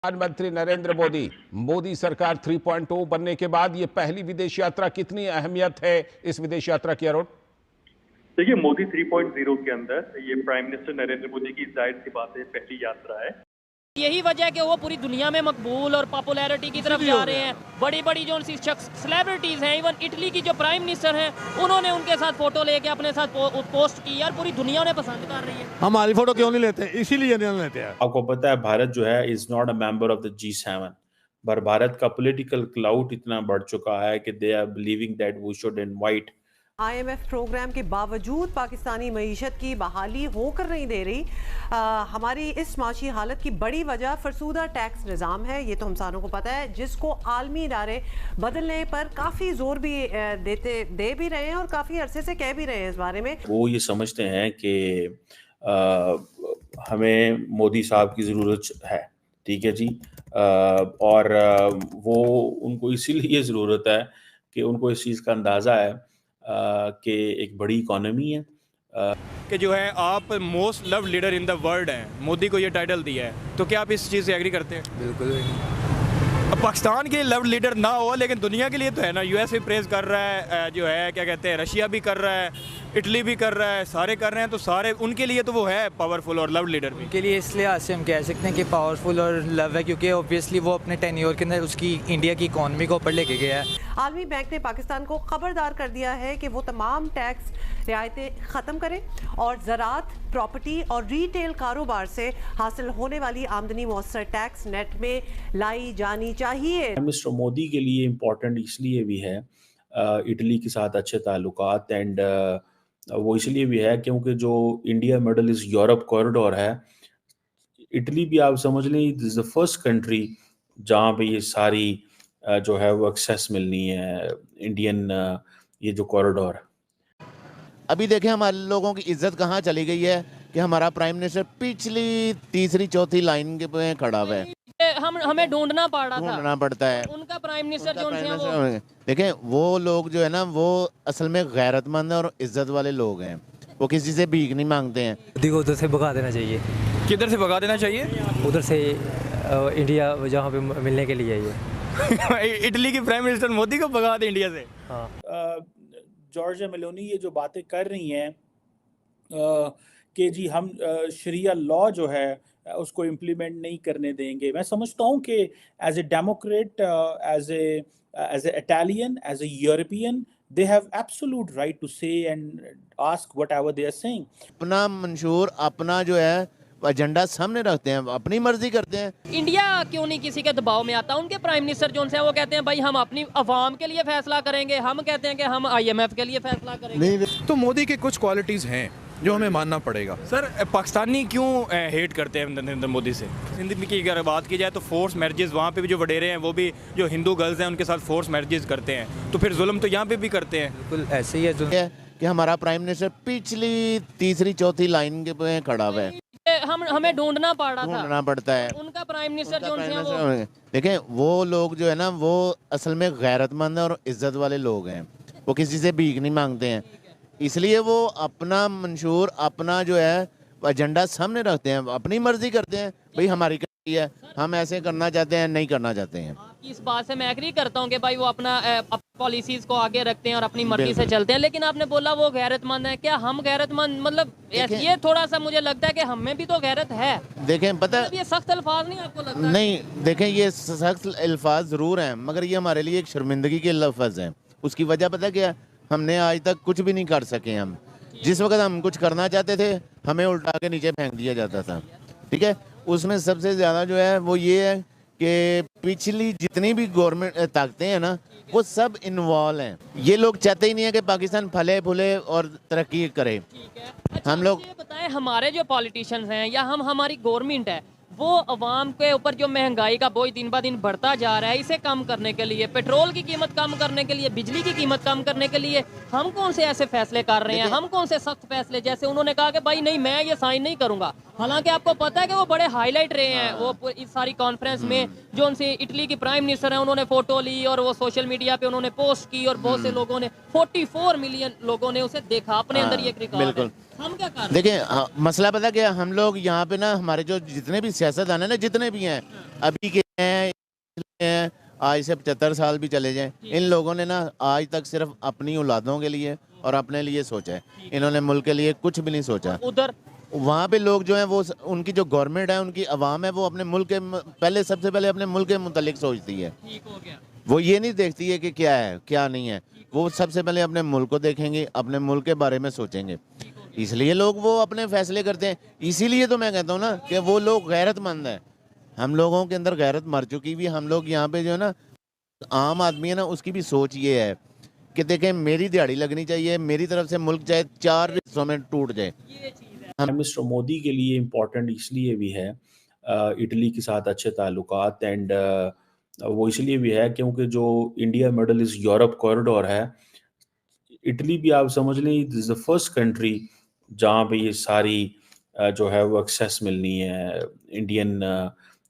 प्रधानमंत्री नरेंद्र मोदी मोदी सरकार 3.0 बनने के बाद ये पहली विदेश यात्रा, कितनी अहमियत है इस विदेश यात्रा की अरुण? देखिए, मोदी 3.0 के अंदर ये प्राइम मिनिस्टर नरेंद्र मोदी की जाहिर सी बात है पहली यात्रा है। यही वजह है कि वो पूरी दुनिया में मकबूल और पॉपुलैरिटी की तरफ जा रहे हैं। बड़ी बड़ी जो उनकी सेलिब्रिटीज हैं, इवन इटली की जो प्राइम मिनिस्टर हैं, उन्होंने उनके साथ फोटो लेके अपने साथ पोस्ट की। यार पूरी दुनिया उन्हें पसंद कर रही है। हमारी फोटो क्यों नहीं लेते? इसीलिए नहीं लेते हैं। आपको पता है भारत जो है is not a member of the G7, पर भारत का पॉलिटिकल क्लाउड इतना बढ़ चुका है कि they are believing that we should invite. IMF programme के बावजूद पाकिस्तानी मईशत की बहाली होकर नहीं दे रही। हमारी इस माशी हालत की बड़ी वजह फरसूदा टैक्स निज़ाम है, ये तो हम सारों को पता है, जिसको आलमी इदारे बदलने पर काफ़ी ज़ोर भी दे भी रहे हैं और काफ़ी अरसे से कह भी रहे हैं इस बारे में। वो ये समझते हैं कि हमें मोदी साहब की ज़रूरत है, ठीक है जी, और वो उनको इसीलिए ज़रूरत है कि उनको इस चीज़ का अंदाज़ा है कि एक बड़ी इकोनॉमी है कि जो है आप most love leader in the world हैं, मोदी को ये टाइटल दिया है, तो क्या आप इस चीज़ से एग्री करते हैं? बिल्कुल। अब पाकिस्तान के लिए लव लीडर ना हो, लेकिन दुनिया के लिए तो है ना। US भी प्रेज कर रहा है, जो है क्या कहते हैं, रशिया भी कर रहा है, इटली भी कर रहा है, सारे कर रहे हैं, तो सारे उनके लिए तो वो है पावरफुल और लव लीडर भी। उनके लिए इस लिहाज से हम कह सकते हैं कि पावरफुल और लव है, क्योंकि ऑब्वियसली वो अपने टेन्योर के अंदर उसकी इंडिया की इकॉनमी को ऊपर लेके गया है। आलमी बैंक ने पाकिस्तान को खबरदार कर दिया है कि वो तमाम टैक्स रियायतें ख़त्म करे और ज़राअत, प्रॉपर्टी और रिटेल कारोबार से हासिल होने वाली आमदनी मौसर टैक्स नेट में लाई जानी चाहिए। मिस्टर मोदी के लिए इम्पोर्टेंट इसलिए भी है इटली के साथ अच्छे ताल्लुकात, एंड वो इसलिए भी है क्योंकि जो India middle east Europe corridor है, इटली भी आप समझ लें this is the first country जहाँ पे ये सारी जो है वो एक्सेस मिलनी है इंडियन ये जो कॉरिडोर है। अभी देखें हमारे लोगों की इज्जत कहाँ चली गई है कि हमारा प्राइम मिनिस्टर पिछली तीसरी चौथी लाइन के पे खड़ा हुआ है। हमें ढूंढना पड़ता है उनका प्राइम मिनिस्टर जो है। देखें वो लोग जो है ना, वो असल में गैरतमंद और इज्जत वाले लोग हैं, वो किसी से भीख नहीं मांगते हैं। मोदी को उधर से भगा देना चाहिए। किधर से भगा देना चाहिए? उधर से इंडिया जहाँ पे मिलने के लिए ये इटली की प्राइम मिनिस्टर मोदी को भगा दे इंडिया से। हाँ। जॉर्जिया मेलोनी ये जो बातें कर रही हैं कि जी हम शरिया लॉ जो है उसको इम्प्लीमेंट नहीं करने देंगे, मैं समझता हूँ कि as a democrat, as a Italian, as a European, they have absolute right to say and ask whatever they are saying। अपना मंशूर अपना जो है एजेंडा सामने रखते हैं, अपनी मर्जी करते हैं। इंडिया क्यों नहीं किसी के दबाव में आता? उनके प्राइम मिनिस्टर जो हैं वो कहते हैं भाई हम अपनी अवाम के लिए फैसला करेंगे, हम कहते हैं कि हम IMF के लिए फैसला करेंगे। नहीं, तो मोदी के कुछ क्वालिटीज हैं जो हमें मानना पड़ेगा। सर पाकिस्तानी क्यों हेट करते हैं नरेंद्र मोदी से? हिंदी की अगर बात की जाए तो फोर्स मैरिजेस वहाँ पे भी जो वडेरे हैं वो भी जो हिंदू गर्ल्स हैं उनके साथ फोर्स मैरिजेस करते हैं, तो फिर जुल्म तो यहाँ पे भी करते हैं। बिल्कुल ऐसे ही है कि हमारा प्राइम मिनिस्टर पिछली तीसरी चौथी लाइन के पे खड़ा हुआ है। हमें ढूंढना पड़ता है उनका प्राइम मिनिस्टर जो है। देखें वो लोग जो है ना, वो असल में गैरतमंद और इज्जत वाले लोग हैं, वो किसी से भीख नहीं मांगते हैं, इसलिए वो अपना मंशूर अपना जो है एजेंडा सामने रखते हैं, अपनी मर्जी करते हैं। भाई हमारी कंट्री है, हम ऐसे करना चाहते हैं, नहीं करना चाहते हैं। इस बात से मैं एग्री करता हूँ कि भाई वो अपना पॉलिसीज को आगे रखते हैं और अपनी मर्जी से चलते हैं, लेकिन आपने बोला वो गैरतमंद है। क्या हम गैरतमंद, मतलब ये थोड़ा सा मुझे लगता है कि हमें भी तो गैरत है। देखें पता ये सख्त अल्फाज नहीं आपको लगता? नहीं, देखें ये सख्त अल्फाज ज़रूर हैं, मगर ये हमारे लिए एक शर्मिंदगी के लफ्ज़ हैं। उसकी वजह पता क्या, हमने आज तक कुछ भी नहीं कर सके। हम जिस वक्त हम कुछ करना चाहते थे हमें उल्टा के नीचे फेंक दिया जाता था, ठीक है। उसमें सबसे ज़्यादा जो है वो ये है कि पिछली जितनी भी गवर्नमेंट ताकतें हैं ना, वो सब इन्वॉल्व हैं। ये लोग चाहते ही नहीं है कि पाकिस्तान फले फूले और तरक्की करे। अच्छा, हम लोग ये बताएं, हमारे जो पॉलिटिशियंस हैं या हमारी गवर्नमेंट है, वो अवाम के ऊपर जो महंगाई का बोझ दिन ब दिन बढ़ता जा रहा है, इसे कम करने के लिए, पेट्रोल की कीमत कम करने के लिए, बिजली की कीमत कम करने के लिए हम कौन से ऐसे फैसले कर रहे हैं? हम कौन से सख्त फैसले, जैसे उन्होंने कहा कि भाई नहीं मैं ये साइन नहीं करूंगा, हालांकि आपको पता है कि वो बड़े हाईलाइट रहे हैं वो इस सारी कॉन्फ्रेंस में। जो उनसे इटली की प्राइम मिनिस्टर है, उन्होंने फोटो ली और वो सोशल मीडिया पे उन्होंने पोस्ट की और बहुत से लोगों ने 44 मिलियन लोगों ने उसे देखा। अपने अंदर ये बिल्कुल हम क्या कर रहे हैं? देखिए मसला पता क्या, हम लोग यहाँ पे ना हमारे जो जितने भी सियासतदान है ना, जितने भी हैं अभी के हैं, आज से 75 साल भी चले जाएं, इन लोगों ने ना आज तक सिर्फ अपनी औलादों के लिए और अपने लिए सोचा है। इन्होंने मुल्क के लिए कुछ भी नहीं सोचा। उधर वहाँ पे लोग जो हैं वो उनकी जो गवर्नमेंट है, उनकी आवाम है, वो अपने मुल्क के पहले सबसे पहले अपने मुल्क के मुतालिक सोचती है। ठीक हो गया। वो ये नहीं देखती है कि क्या है क्या नहीं है, वो सबसे पहले अपने मुल्क को देखेंगे, अपने मुल्क के बारे में सोचेंगे, इसलिए लोग वो अपने फैसले करते हैं। इसीलिए तो मैं कहता हूँ ना कि वो लोग गैरतमंद हैं। हम लोगों के अंदर गैरत मर चुकी हुई, हम लोग यहाँ पे जो है ना आम आदमी है ना, उसकी भी सोच ये है कि देखें मेरी दिहाड़ी लगनी चाहिए, मेरी तरफ से मुल्क चाहे 4 हिस्सों में टूट जाए। प्राइम मिनिस्टर मोदी के लिए इम्पोर्टेंट इसलिए भी है, इटली के साथ अच्छे ताल्लुकात, एंड वो इसलिए भी है क्योंकि जो India middle east Europe corridor है, इटली भी आप समझ लें this is the first country जहाँ पे ये सारी जो है वो एक्सेस मिलनी है इंडियन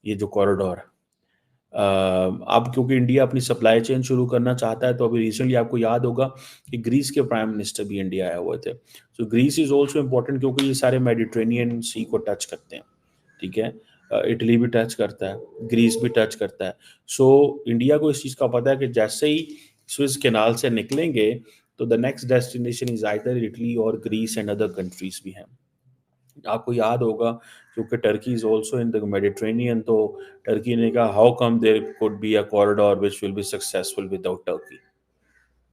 ये जो कॉरिडोर। अब क्योंकि इंडिया अपनी सप्लाई चेन शुरू करना चाहता है, तो अभी रिसेंटली आपको याद होगा कि ग्रीस के प्राइम मिनिस्टर भी इंडिया आए हुए थे। सो ग्रीस इज ऑल्सो इम्पोर्टेंट क्योंकि ये सारे मेडिटेरेनियन सी को टच करते हैं, ठीक है। इटली भी टच करता है, ग्रीस भी टच करता है। सो इंडिया को इस चीज़ का पता है कि जैसे ही स्विस कैनाल से निकलेंगे तो the next destination is either Italy और ग्रीस एंड अदर कंट्रीज भी हैं। आपको याद होगा क्योंकि Turkey is also in the Mediterranean, तो टर्की ने कहा how come there could be a corridor which will be successful without Turkey.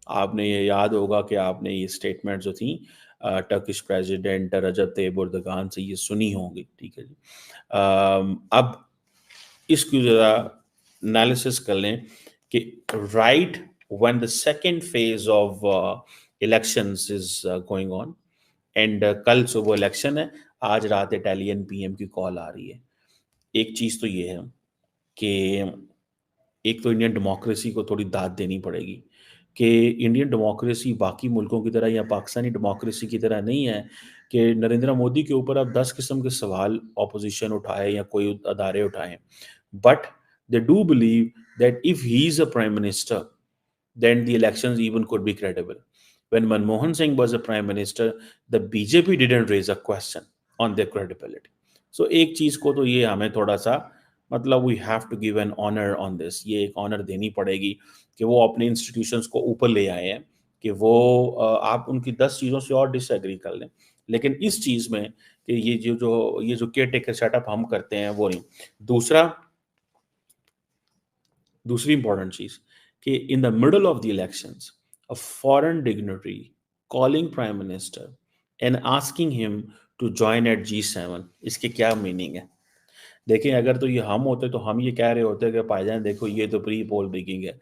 आपने ये याद होगा कि आपने ये स्टेटमेंट जो थी टर्किश प्रेसिडेंट रजब तैयब एर्दोगान से ये सुनी होंगी, ठीक है जी। अब इसकी ज़रा एनालिसिस कर लें कि right when the second phase of elections is going on, and कल सुबह इलेक्शन है, आज रात इटालियन पीएम की कॉल आ रही है। एक चीज़ तो ये है कि एक तो इंडियन डेमोक्रेसी को थोड़ी दाद देनी पड़ेगी कि इंडियन डेमोक्रेसी बाकी मुल्कों की तरह या पाकिस्तानी डेमोक्रेसी की तरह नहीं है कि नरेंद्र मोदी के ऊपर अब 10 किस्म के सवाल ऑपोजिशन उठाए या कोई अदारे उठाएं, but they do believe that if he is a prime minister then the elections even could be credible. When Manmohan Singh was a prime minister, the BJP didn't raise a question on their credibility. So एक चीज को तो ये हमें थोड़ा सा मतलब we have to give an honor on this, ये एक ऑनर देनी पड़ेगी कि वो अपने इंस्टीट्यूशंस को ऊपर ले आए हैं, कि वो आप उनकी 10 चीज़ों से और डिसएग्री कर लें, लेकिन इस चीज़ में कि ये जो केयर टेकर सेटअप हम करते हैं वो नहीं। दूसरी इंपॉर्टेंट चीज़ कि in the middle of the elections, a foreign dignitary calling prime minister and asking him to join at G7, इसके क्या मीनिंग है? देखें, अगर तो ये हम होते तो हम ये कह रहे होते कि भाईजान देखो ये तो प्री पोल ब्रेकिंग है।